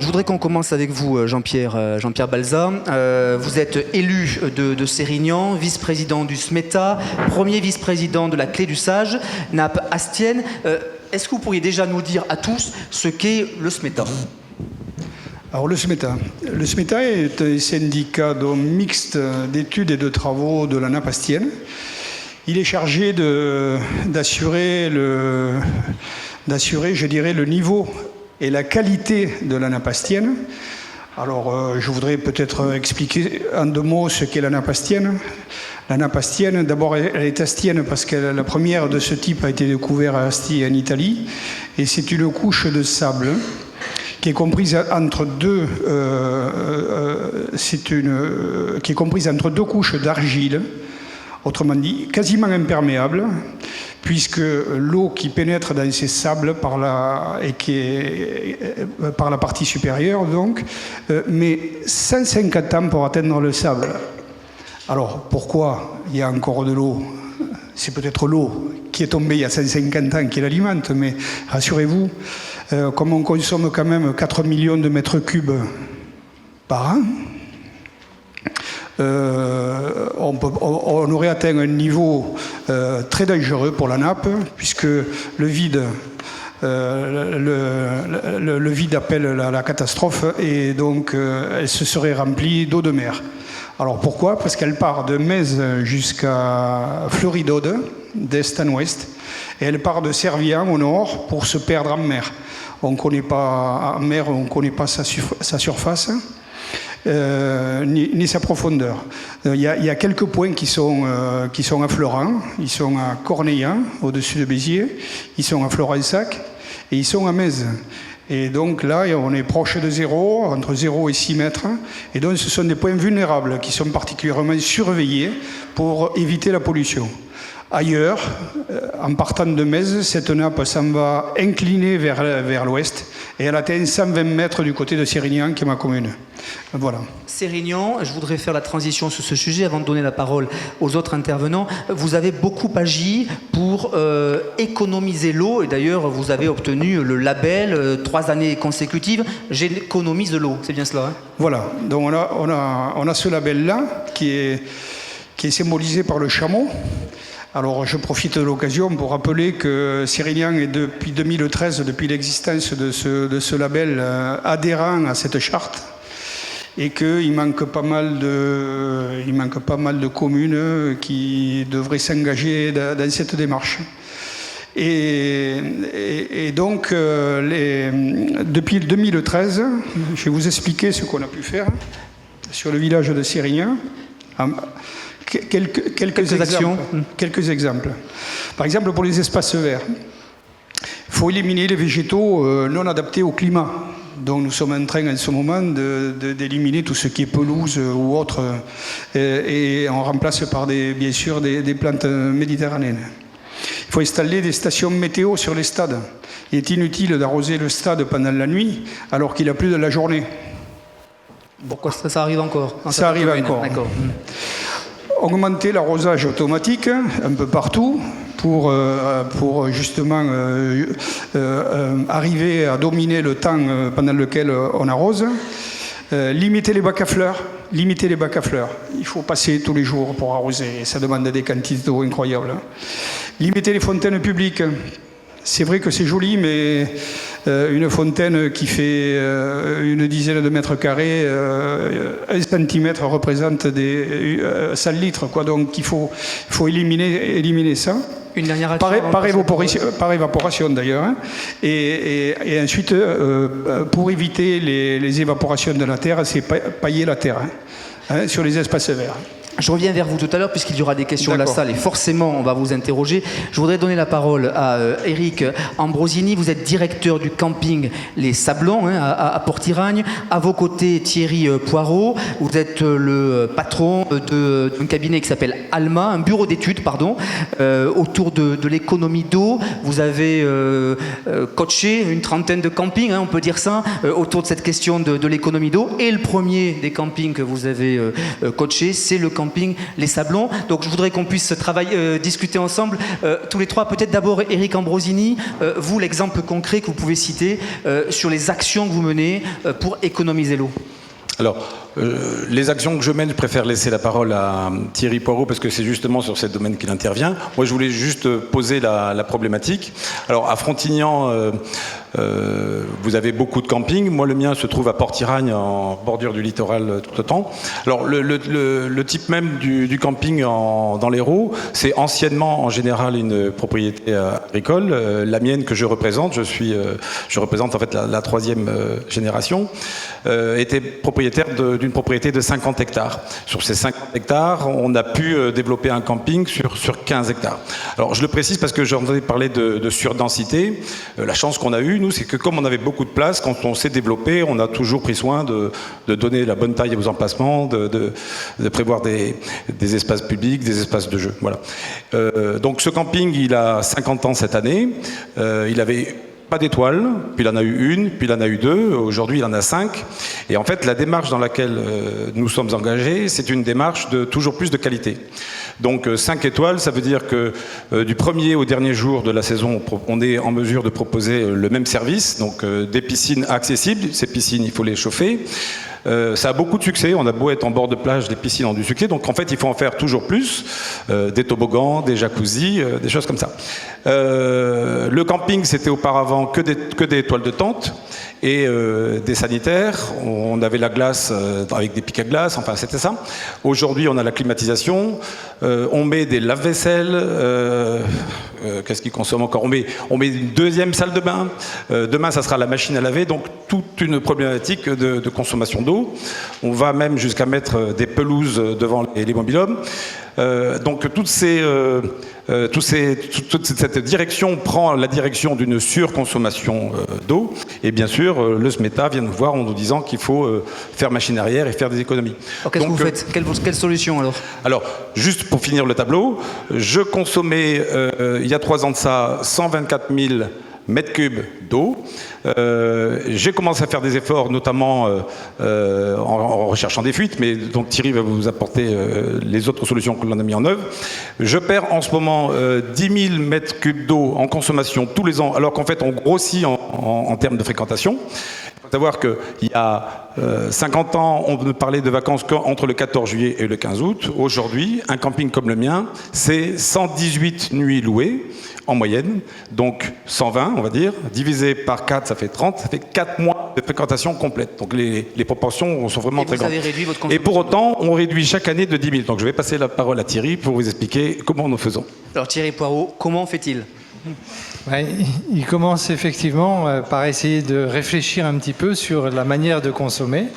voudrais qu'on commence avec vous, Jean-Pierre Balza. Vous êtes élu de Sérignan, vice-président du SMETA, premier vice-président de la Clé du Sage, nappe astienne. Est-ce que vous pourriez déjà nous dire à tous ce qu'est le SMETA ? Alors le SMETA est un syndicat mixte d'études et de travaux de la nappe astienne. Il est chargé d'assurer, je dirais, le niveau et la qualité de la nappe astienne. Alors, je voudrais peut-être expliquer en 2 mots ce qu'est la nappe astienne. La nappe astienne, d'abord, elle est astienne parce que la première de ce type a été découverte à Asti, en Italie. Et c'est une couche de sable qui est comprise entre deux couches d'argile, autrement dit, quasiment imperméable, puisque l'eau qui pénètre dans ces sables par la partie supérieure, donc, met 150 ans pour atteindre le sable. Alors, pourquoi il y a encore de l'eau ? C'est peut-être l'eau qui est tombée il y a 150 ans qui l'alimente, mais rassurez-vous, comme on consomme quand même 4 millions de mètres cubes par an, on aurait atteint un niveau très dangereux pour la nappe, puisque le vide appelle la catastrophe, et donc elle se serait remplie d'eau de mer. Alors pourquoi ? Parce qu'elle part de Metz jusqu'à Floridode, d'est en ouest, et elle part de Servien au nord pour se perdre en mer. On ne connaît pas en mer, on ne connaît pas sa surface. Ni sa profondeur. Il y a quelques points qui sont à Florent, ils sont à Cornellan, au-dessus de Béziers, ils sont à Florensac et ils sont à Metz. Et donc là, on est proche de 0, entre 0 et 6 mètres. Et donc ce sont des points vulnérables qui sont particulièrement surveillés pour éviter la pollution. Ailleurs, en partant de Metz, cette nappe s'en va incliner vers l'ouest et elle atteint 120 mètres du côté de Sérignan, qui est ma commune. Voilà. Sérignan, je voudrais faire la transition sur ce sujet avant de donner la parole aux autres intervenants. Vous avez beaucoup agi pour économiser l'eau et d'ailleurs vous avez obtenu le label 3 années consécutives « J'économise l'eau ». C'est bien cela, hein ? Voilà. Donc on a ce label-là qui est symbolisé par le chameau. Alors je profite de l'occasion pour rappeler que Sérignan est depuis 2013, depuis l'existence de ce label, adhérent à cette charte et qu'il manque pas mal de communes qui devraient s'engager dans cette démarche. Et donc, depuis 2013, je vais vous expliquer ce qu'on a pu faire sur le village de Sérignan. Quelques exemples. Par exemple, pour les espaces verts, il faut éliminer les végétaux non adaptés au climat. Donc nous sommes en train en ce moment d'éliminer tout ce qui est pelouse ou autre, et on remplace par bien sûr des plantes méditerranéennes. Il faut installer des stations météo sur les stades. Il est inutile d'arroser le stade pendant la nuit alors qu'il a plu de la journée. Pourquoi ça arrive encore ? Ça arrive encore. D'accord. Augmenter l'arrosage automatique un peu partout pour justement arriver à dominer le temps pendant lequel on arrose. Limiter les bacs à fleurs. Il faut passer tous les jours pour arroser. Ça demande des quantités d'eau incroyables. Limiter les fontaines publiques. C'est vrai que c'est joli, mais une fontaine qui fait une dizaine de mètres carrés, 1 centimètre représente 100 litres, quoi. Donc il faut éliminer ça. Une dernière par évaporation d'ailleurs. Hein. Et ensuite, pour éviter les évaporations de la terre, c'est pailler la terre sur les espaces verts. Je reviens vers vous tout à l'heure puisqu'il y aura des questions de la salle et forcément on va vous interroger. Je voudrais donner la parole à Éric Ambrosini. Vous êtes directeur du camping Les Sablons à Port-Iragne. À vos côtés Thierry Poirot. Vous êtes le patron d'un cabinet qui s'appelle Alma, un bureau d'études autour de l'économie d'eau. Vous avez coaché une trentaine de campings, on peut dire ça, autour de cette question de l'économie d'eau. Et le premier des campings que vous avez coaché, c'est le camping camping Les Sablons. Donc je voudrais qu'on puisse discuter ensemble, tous les trois. Peut-être d'abord Éric Ambrosini, vous l'exemple concret que vous pouvez citer sur les actions que vous menez pour économiser l'eau. Alors, les actions que je mène, je préfère laisser la parole à Thierry Poirot parce que c'est justement sur ce domaine qu'il intervient. Moi, je voulais juste poser la problématique. Alors, à Frontignan, vous avez beaucoup de campings. Moi, le mien se trouve à Port-Iragne, en bordure du littoral tout autant. Alors, le type même du camping dans l'Hérault, c'est anciennement, en général, une propriété agricole. La mienne que je représente, je représente en fait la troisième génération, était propriétaire d'une propriété de 50 hectares. Sur ces 50 hectares, on a pu développer un camping sur 15 hectares. Alors, je le précise parce que j'entendais parler de surdensité. La chance qu'on a eue, nous, c'est que comme on avait beaucoup de place, quand on s'est développé, on a toujours pris soin de donner la bonne taille aux emplacements, de prévoir des espaces publics, des espaces de jeu. Voilà. Donc, ce camping, il a 50 ans cette année. Il avait pas d'étoiles, puis il en a eu une, puis il en a eu deux, aujourd'hui il en a 5. Et en fait, la démarche dans laquelle nous sommes engagés, c'est une démarche de toujours plus de qualité. Donc 5 étoiles, ça veut dire que du premier au dernier jour de la saison, on est en mesure de proposer le même service, donc des piscines accessibles. Ces piscines, il faut les chauffer. Ça a beaucoup de succès, on a beau être en bord de plage, les piscines ont du succès, donc en fait il faut en faire toujours plus, des toboggans, des jacuzzis, des choses comme ça. Le camping, c'était auparavant que des toiles de tente et des sanitaires, on avait la glace avec des pics à glace, enfin c'était ça. Aujourd'hui on a la climatisation, on met des lave-vaisselle, qu'est-ce qu'ils consomment encore, on met une deuxième salle de bain, demain ça sera la machine à laver, donc toute une problématique de consommation d'eau. On va même jusqu'à mettre des pelouses devant les mobil-hommes. Donc toute cette direction prend la direction d'une surconsommation d'eau. Et bien sûr, le SMETA vient nous voir en nous disant qu'il faut faire machine arrière et faire des économies. Alors, qu'est-ce que vous faites ? Quelle solution alors ? Alors, juste pour finir le tableau, je consommais il y a 3 ans de ça 124 000 mètres cubes d'eau. J'ai commencé à faire des efforts, notamment en recherchant des fuites, mais donc Thierry va vous apporter les autres solutions que l'on a mis en œuvre. Je perds en ce moment 10 000 mètres cubes d'eau en consommation tous les ans, alors qu'en fait on grossit en termes de fréquentation. Il faut savoir qu'il y a 50 ans, on ne parlait de vacances qu'entre le 14 juillet et le 15 août. Aujourd'hui, un camping comme le mien, c'est 118 nuits louées en moyenne, donc 120 on va dire, divisé par 4 ça fait 30, ça fait 4 mois de fréquentation complète. Donc les proportions sont vraiment très grandes. Et pour autant, on réduit chaque année de 10 000. Donc je vais passer la parole à Thierry pour vous expliquer comment nous faisons. Alors Thierry Poirot, comment fait-il ? Il commence effectivement par essayer de réfléchir un petit peu sur la manière de consommer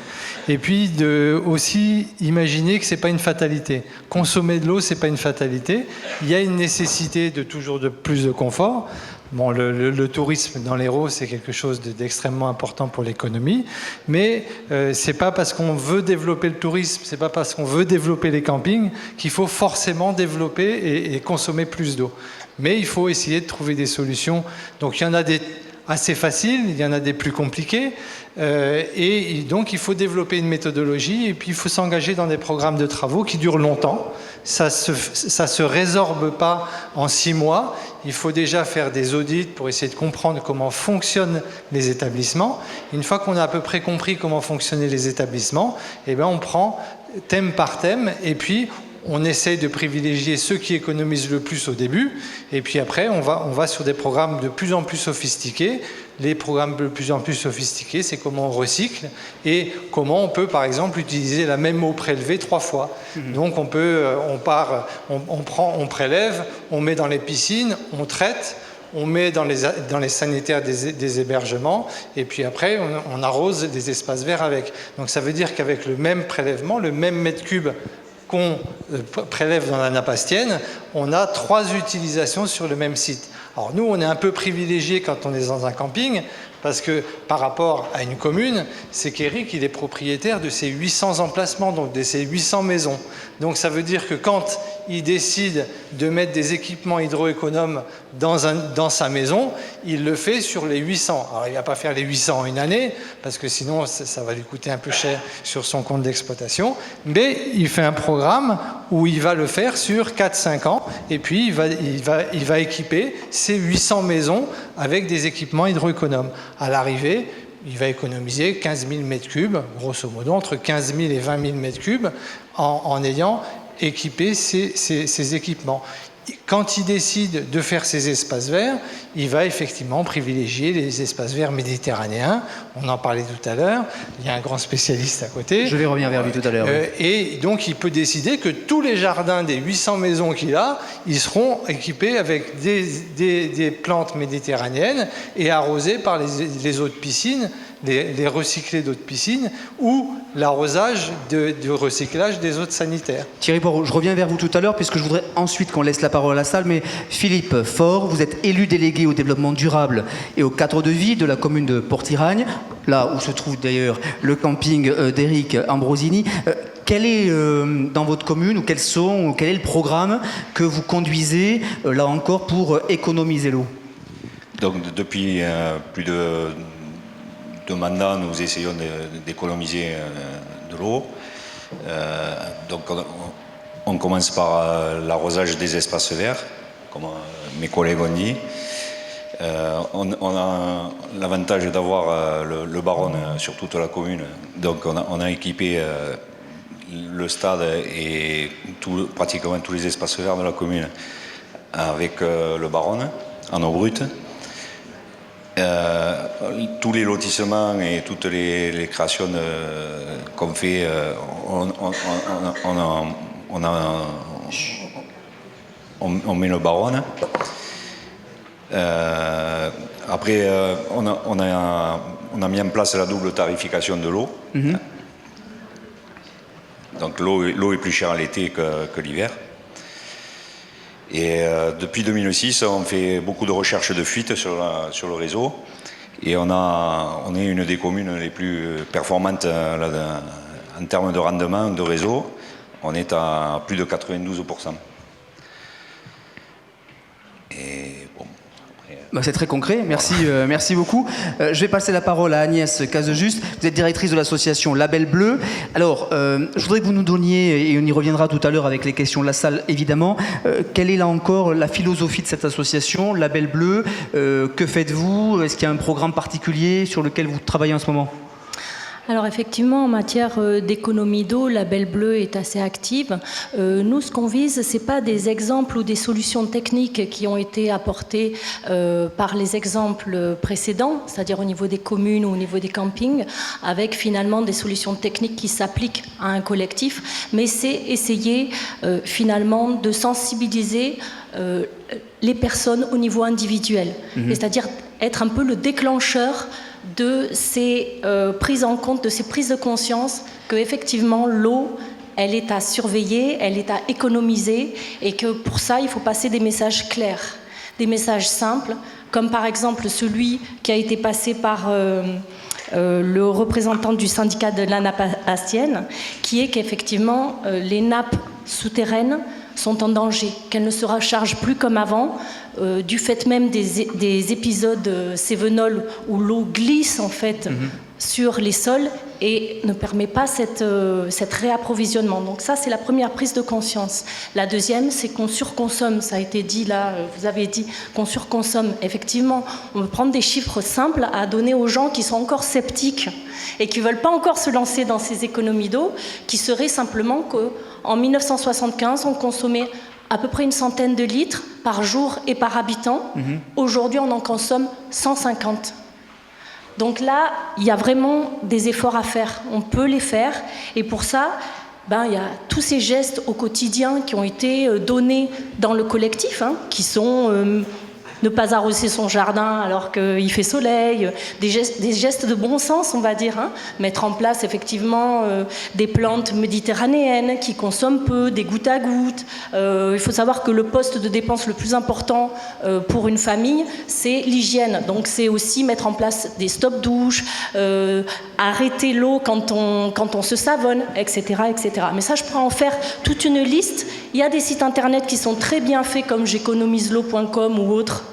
et puis de aussi imaginer que c'est pas une fatalité. Consommer de l'eau, c'est pas une fatalité. Il y a une nécessité de toujours de plus de confort. Bon, le tourisme dans l'Hérault, c'est quelque chose d'extrêmement important pour l'économie, mais c'est pas parce qu'on veut développer le tourisme, c'est pas parce qu'on veut développer les campings qu'il faut forcément développer et consommer plus d'eau. Mais il faut essayer de trouver des solutions. Donc il y en a des assez faciles, il y en a des plus compliquées, et donc il faut développer une méthodologie et puis il faut s'engager dans des programmes de travaux qui durent longtemps. Ça se résorbe pas en 6 mois. Il faut déjà faire des audits pour essayer de comprendre comment fonctionnent les établissements. Une fois qu'on a à peu près compris comment fonctionnaient les établissements, eh bien on prend thème par thème et puis on essaye de privilégier ceux qui économisent le plus au début, et puis après on va sur des programmes de plus en plus sophistiqués. Les programmes de plus en plus sophistiqués, c'est comment on recycle et comment on peut par exemple utiliser la même eau prélevée 3 fois. Donc on prélève, on met dans les piscines, on traite, on met dans les sanitaires des hébergements, et puis après on arrose des espaces verts avec. Donc ça veut dire qu'avec le même prélèvement, le même mètre cube qu'on prélève dans la nappe astienne, on a 3 utilisations sur le même site. Alors nous, on est un peu privilégiés quand on est dans un camping, parce que par rapport à une commune, c'est qu'Éric, il est propriétaire de ces 800 emplacements, donc de ces 800 maisons. Donc ça veut dire que quand il décide de mettre des équipements hydroéconomes dans sa maison, il le fait sur les 800. Alors il ne va pas faire les 800 en une année, parce que sinon ça va lui coûter un peu cher sur son compte d'exploitation, mais il fait un programme où il va le faire sur 4-5 ans, et puis il va équiper ces 800 maisons avec des équipements hydroéconomes. À l'arrivée, il va économiser 15 000 m3, grosso modo, entre 15 000 et 20 000 m3, en ayant équipé ces équipements. Quand il décide de faire ces espaces verts, il va effectivement privilégier les espaces verts méditerranéens. On en parlait tout à l'heure. Il y a un grand spécialiste à côté. Je vais revenir vers lui tout à l'heure. Et donc, il peut décider que tous les jardins des 800 maisons qu'il a, ils seront équipés avec des plantes méditerranéennes et arrosés par les eaux de piscine, les recyclés d'eau de piscine ou l'arrosage du recyclage des eaux sanitaires. Thierry Poireau, je reviens vers vous tout à l'heure puisque je voudrais ensuite qu'on laisse la parole à la salle, mais Philippe Faure, vous êtes élu délégué au développement durable et au cadre de vie de la commune de Port-Iragne, là où se trouve d'ailleurs le camping d'Éric Ambrosini. Quel est dans votre commune ou quel est le programme que vous conduisez là encore pour économiser l'eau? Donc depuis plus de 2 mandats, nous essayons d'économiser de l'eau. Donc on commence par l'arrosage des espaces verts, comme mes collègues ont dit. On a l'avantage d'avoir le Baronne sur toute la commune. Donc on a équipé le stade et pratiquement tous les espaces verts de la commune avec le Baronne en eau brute. Tous les lotissements et toutes les créations qu'on fait, on met le Baronne. Après, on a mis en place la double tarification de l'eau. Mm-hmm. Donc l'eau est plus chère l'été que l'hiver. Et depuis 2006, on fait beaucoup de recherches de fuite sur le réseau. Et on est une des communes les plus performantes en termes de rendement de réseau. On est à plus de 92%. Et bon. C'est très concret, merci beaucoup. Je vais passer la parole à Agnès Cazejuste. Vous êtes directrice de l'association Label Bleu. Alors, je voudrais que vous nous donniez, et on y reviendra tout à l'heure avec les questions de la salle évidemment, quelle est là encore la philosophie de cette association, Label Bleu? Que faites-vous? Est-ce qu'il y a un programme particulier sur lequel vous travaillez en ce moment? Alors effectivement, en matière d'économie d'eau, Label Bleu est assez active. Nous, ce qu'on vise, ce n'est pas des exemples ou des solutions techniques qui ont été apportées par les exemples précédents, c'est-à-dire au niveau des communes ou au niveau des campings, avec finalement des solutions techniques qui s'appliquent à un collectif, mais c'est essayer finalement de sensibiliser les personnes au niveau individuel, c'est-à-dire être un peu le déclencheur de ces prises en compte, de ces prises de conscience qu'effectivement l'eau, elle est à surveiller, elle est à économiser et que pour ça, il faut passer des messages clairs, des messages simples, comme par exemple celui qui a été passé par le représentant du syndicat de la nappe astienne, qui est qu'effectivement les nappes souterraines sont en danger, qu'elles ne se rechargent plus comme avant, du fait même des épisodes cévenols où l'eau glisse en fait sur les sols et ne permet pas cette réapprovisionnement. Donc ça, c'est la première prise de conscience. La deuxième, c'est qu'on surconsomme. Ça a été dit là, vous avez dit qu'on surconsomme. Effectivement, on peut prendre des chiffres simples à donner aux gens qui sont encore sceptiques et qui ne veulent pas encore se lancer dans ces économies d'eau, qui serait simplement qu'en 1975, on consommait à peu près 100 de litres par jour et par habitant. Aujourd'hui, on en consomme 150. Donc là, il y a vraiment des efforts à faire. On peut les faire. Et pour ça, il y a tous ces gestes au quotidien qui ont été donnés dans le collectif, qui sont ne pas arroser son jardin alors qu'il fait soleil, des gestes de bon sens, on va dire, hein. Mettre en place effectivement des plantes méditerranéennes qui consomment peu, des gouttes à gouttes. Il faut savoir que le poste de dépense le plus important pour une famille, c'est l'hygiène. Donc c'est aussi mettre en place des stop douches, arrêter l'eau quand on se savonne, etc., etc. Mais ça, je pourrais en faire toute une liste. Il y a des sites internet qui sont très bien faits, comme j'économiselo.com ou autres.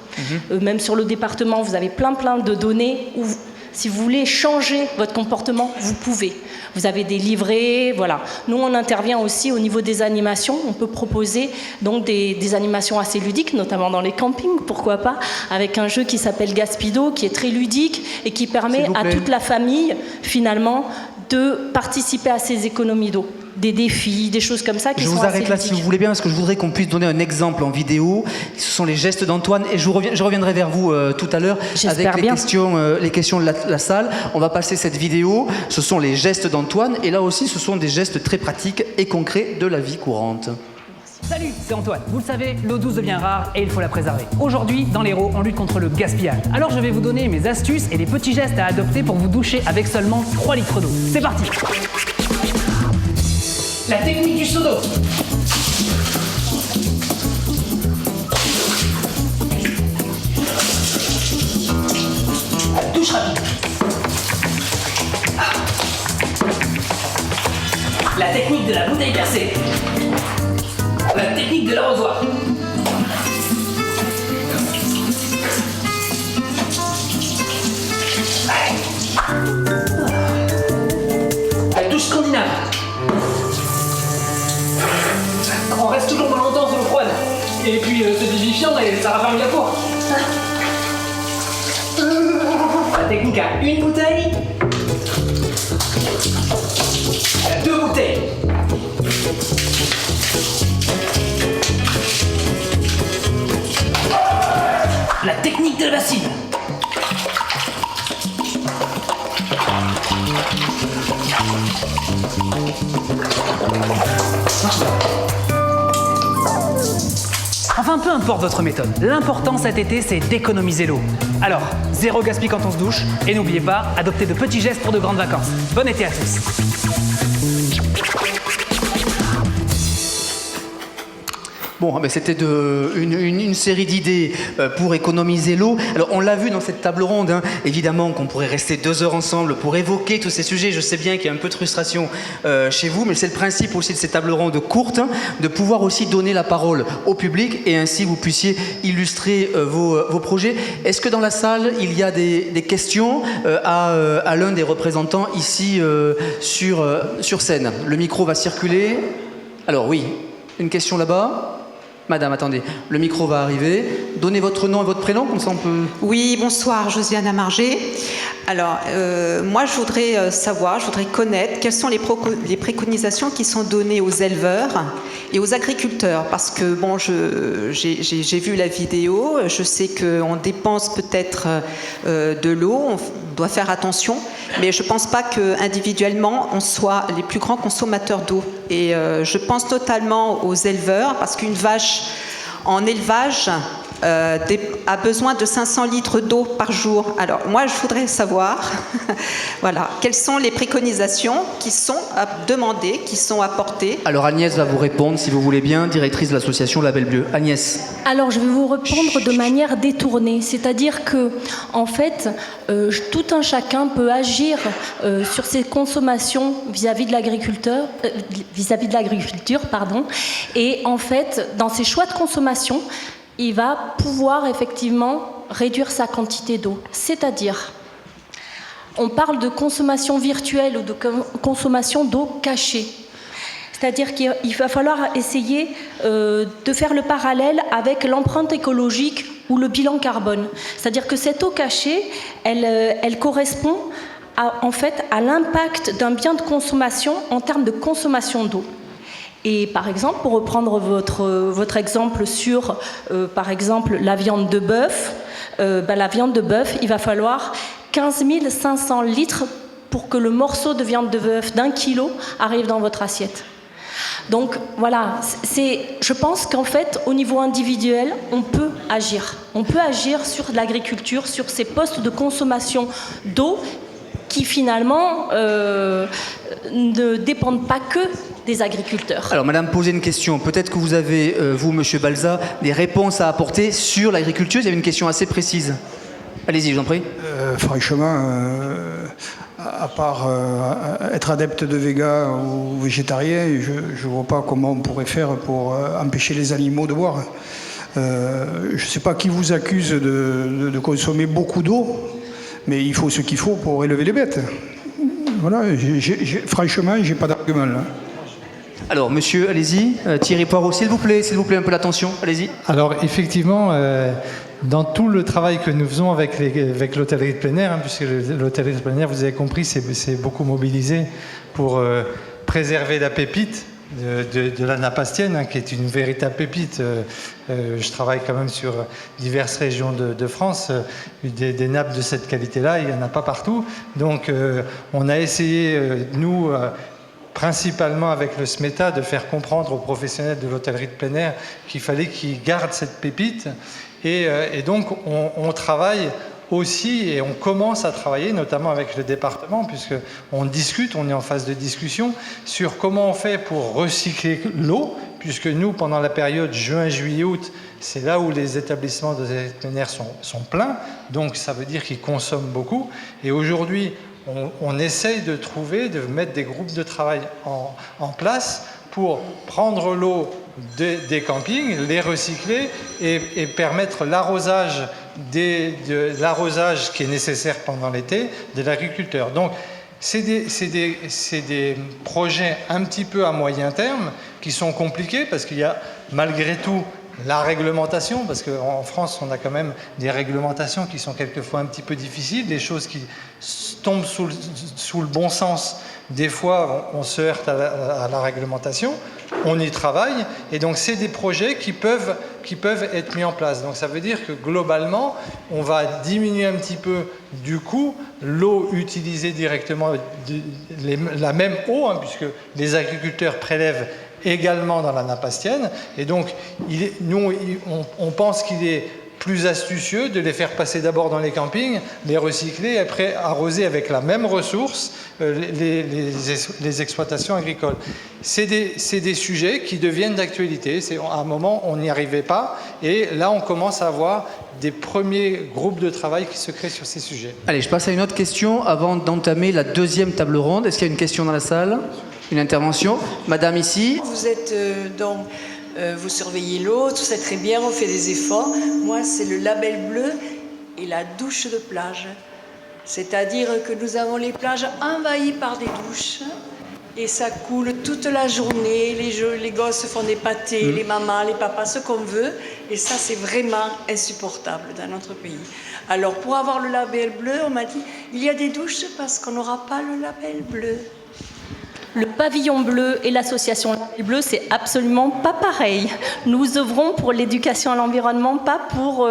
Même sur le département, vous avez plein de données où, si vous voulez changer votre comportement, vous pouvez. Vous avez des livrets, voilà. Nous, on intervient aussi au niveau des animations. On peut proposer donc des animations assez ludiques, notamment dans les campings, pourquoi pas, avec un jeu qui s'appelle Gaspido, qui est très ludique et qui permet à toute la famille, finalement, de participer à ces économies d'eau. Des défis, des choses comme ça qui sont assez ludiques. Je vous arrête là si vous voulez bien, parce que je voudrais qu'on puisse donner un exemple en vidéo. Ce sont les gestes d'Antoine, et je reviendrai vers vous tout à l'heure avec les questions de la salle. On va passer cette vidéo. Ce sont les gestes d'Antoine, et là aussi, ce sont des gestes très pratiques et concrets de la vie courante. Salut, c'est Antoine. Vous le savez, l'eau douce devient rare et il faut la préserver. Aujourd'hui, dans l'Hérault, on lutte contre le gaspillage. Alors je vais vous donner mes astuces et les petits gestes à adopter pour vous doucher avec seulement 3 litres d'eau. C'est parti! La technique du seau d'eau. La douche rapide. La technique de la bouteille percée. La technique de l'arrosoir. La douche scandinave. On reste toujours longtemps sous l'eau froide. Et puis c'est vivifiant et ça raffermit la peau. La technique à une bouteille. À 2 bouteilles. La technique de la bassine. Enfin, peu importe votre méthode, l'important cet été, c'est d'économiser l'eau. Alors, zéro gaspille quand on se douche, et n'oubliez pas, adoptez de petits gestes pour de grandes vacances. Bon été à tous. Bon, c'était une série d'idées pour économiser l'eau. Alors, on l'a vu dans cette table ronde, hein, évidemment qu'on pourrait rester 2 heures ensemble pour évoquer tous ces sujets. Je sais bien qu'il y a un peu de frustration chez vous, mais c'est le principe aussi de ces tables rondes courtes, hein, de pouvoir aussi donner la parole au public et ainsi vous puissiez illustrer vos projets. Est-ce que dans la salle, il y a des questions à l'un des représentants ici sur scène? Le micro va circuler. Alors oui, une question là-bas. Madame, attendez, le micro va arriver. Donnez votre nom et votre prénom, comme ça on peut... Oui, bonsoir, Josiane Amargé. Alors, moi, je voudrais connaître quelles sont les préconisations qui sont données aux éleveurs et aux agriculteurs. Parce que, bon, j'ai vu la vidéo, je sais qu'on dépense peut-être de l'eau, on doit faire attention, mais je ne pense pas qu'individuellement, on soit les plus grands consommateurs d'eau. Et je pense totalement aux éleveurs, parce qu'une vache en élevage a besoin de 500 litres d'eau par jour. Alors, moi, je voudrais savoir, voilà, quelles sont les préconisations qui sont demandées, qui sont apportées. Alors, Agnès va vous répondre, si vous voulez bien, directrice de l'association Label Bleu. Agnès. Alors, je vais vous répondre de manière détournée. C'est-à-dire que, en fait, tout un chacun peut agir sur ses consommations vis-à-vis de l'agriculture, et en fait, dans ses choix de consommation, il va pouvoir effectivement réduire sa quantité d'eau. C'est-à-dire, on parle de consommation virtuelle ou de consommation d'eau cachée. C'est-à-dire qu'il va falloir essayer de faire le parallèle avec l'empreinte écologique ou le bilan carbone. C'est-à-dire que cette eau cachée, elle correspond en fait à l'impact d'un bien de consommation en termes de consommation d'eau. Et par exemple, pour reprendre votre exemple sur, par exemple, la viande de bœuf, la viande de bœuf, il va falloir 15 500 litres pour que le morceau de viande de bœuf d'1 kilo arrive dans votre assiette. Donc voilà, je pense qu'en fait, au niveau individuel, on peut agir. On peut agir sur l'agriculture, sur ces postes de consommation d'eau qui finalement ne dépendent pas que des agriculteurs. Alors, Madame posait une question. Peut-être que vous avez, vous, Monsieur Balza, des réponses à apporter sur l'agriculture. Il y avait une question assez précise. Allez-y, je vous en prie. Franchement, à part être adepte de véga ou végétarien, je ne vois pas comment on pourrait faire pour empêcher les animaux de boire. Je ne sais pas qui vous accuse de consommer beaucoup d'eau, mais il faut ce qu'il faut pour élever les bêtes. Voilà, franchement, je n'ai pas d'argument là. Alors, monsieur, allez-y. Thierry Poirot, s'il vous plaît, un peu l'attention. Allez-y. Alors, effectivement, dans tout le travail que nous faisons avec l'hôtellerie de plein air, puisque l'hôtellerie de plein air, vous avez compris, c'est beaucoup mobilisé pour préserver la pépite de la nappe astienne, qui est une véritable pépite. Je travaille quand même sur diverses régions de France. Des nappes de cette qualité-là, il n'y en a pas partout. Donc, on a essayé, nous... principalement avec le SMETA, de faire comprendre aux professionnels de l'hôtellerie de plein air qu'il fallait qu'ils gardent cette pépite. Et donc, on travaille aussi, et on commence à travailler, notamment avec le département, puisqu'on discute, on est en phase de discussion, sur comment on fait pour recycler l'eau, puisque nous, pendant la période juin, juillet, août, c'est là où les établissements de plein air sont pleins, donc ça veut dire qu'ils consomment beaucoup. Et aujourd'hui, on essaye de mettre des groupes de travail en place pour prendre l'eau des campings, les recycler et permettre l'arrosage qui est nécessaire pendant l'été de l'agriculteur. Donc, c'est des projets un petit peu à moyen terme qui sont compliqués parce qu'il y a malgré tout la réglementation, parce qu'en France, on a quand même des réglementations qui sont quelquefois un petit peu difficiles, des choses qui tombent sous le bon sens. Des fois, on se heurte à la réglementation, on y travaille, et donc c'est des projets qui peuvent être mis en place. Donc ça veut dire que globalement, on va diminuer un petit peu du coup l'eau utilisée directement, la même eau, puisque les agriculteurs prélèvent également dans la nappe astienne, et donc on pense qu'il est plus astucieux de les faire passer d'abord dans les campings, les recycler et après arroser avec la même ressource les exploitations agricoles. C'est des sujets qui deviennent d'actualité. À un moment, on n'y arrivait pas, et là, on commence à avoir des premiers groupes de travail qui se créent sur ces sujets. Allez, je passe à une autre question avant d'entamer la deuxième table ronde. Est-ce qu'il y a une question dans la salle ? Une intervention ? Madame ici. Vous êtes vous surveillez l'eau, tout ça très bien, on fait des efforts. Moi, c'est le label bleu et la douche de plage. C'est-à-dire que nous avons les plages envahies par des douches et ça coule toute la journée. Les gosses font des pâtés, les mamans, les papas, ce qu'on veut. Et ça, c'est vraiment insupportable dans notre pays. Alors, pour avoir le label bleu, on m'a dit, il y a des douches parce qu'on n'aura pas le label bleu. Le pavillon bleu et l'association Label Bleu, c'est absolument pas pareil. Nous œuvrons pour l'éducation à l'environnement, pas pour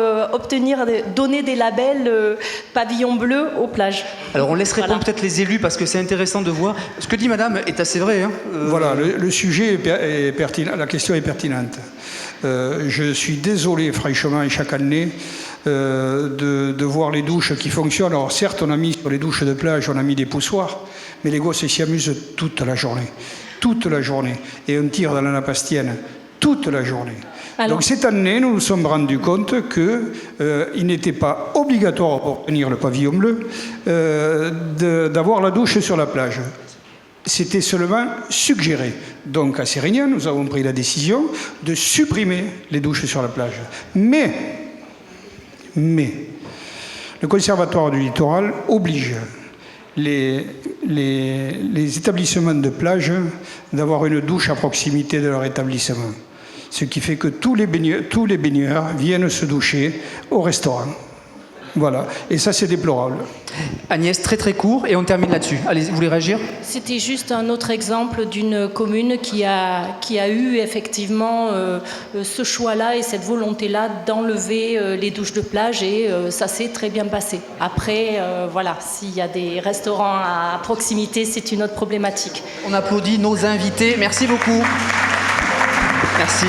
donner des labels pavillon bleu aux plages. Alors on laisse répondre peut-être les élus, parce que c'est intéressant de voir. Ce que dit madame est assez vrai. Voilà, le sujet est pertinent, la question est pertinente. Je suis désolé, franchement, chaque année, de voir les douches qui fonctionnent. Alors certes, on a mis sur les douches de plage, on a mis des poussoirs, mais les gosses s'y amusent toute la journée. Toute la journée. Et on tire dans la nappe astienne toute la journée. Alors, donc cette année, nous nous sommes rendus compte qu'il n'était pas obligatoire pour tenir le pavillon bleu d'avoir la douche sur la plage. C'était seulement suggéré. Donc à Sérignan, nous avons pris la décision de supprimer les douches sur la plage. Mais le Conservatoire du littoral oblige les établissements de plage d'avoir une douche à proximité de leur établissement. Ce qui fait que tous les baigneurs viennent se doucher au restaurant. Voilà, et ça c'est déplorable. Agnès, très très court, et on termine là-dessus. Allez, vous voulez réagir ? C'était juste un autre exemple d'une commune qui a eu effectivement ce choix-là et cette volonté-là d'enlever les douches de plage, et ça s'est très bien passé. Après, voilà, s'il y a des restaurants à proximité, c'est une autre problématique. On applaudit nos invités. Merci beaucoup. Merci.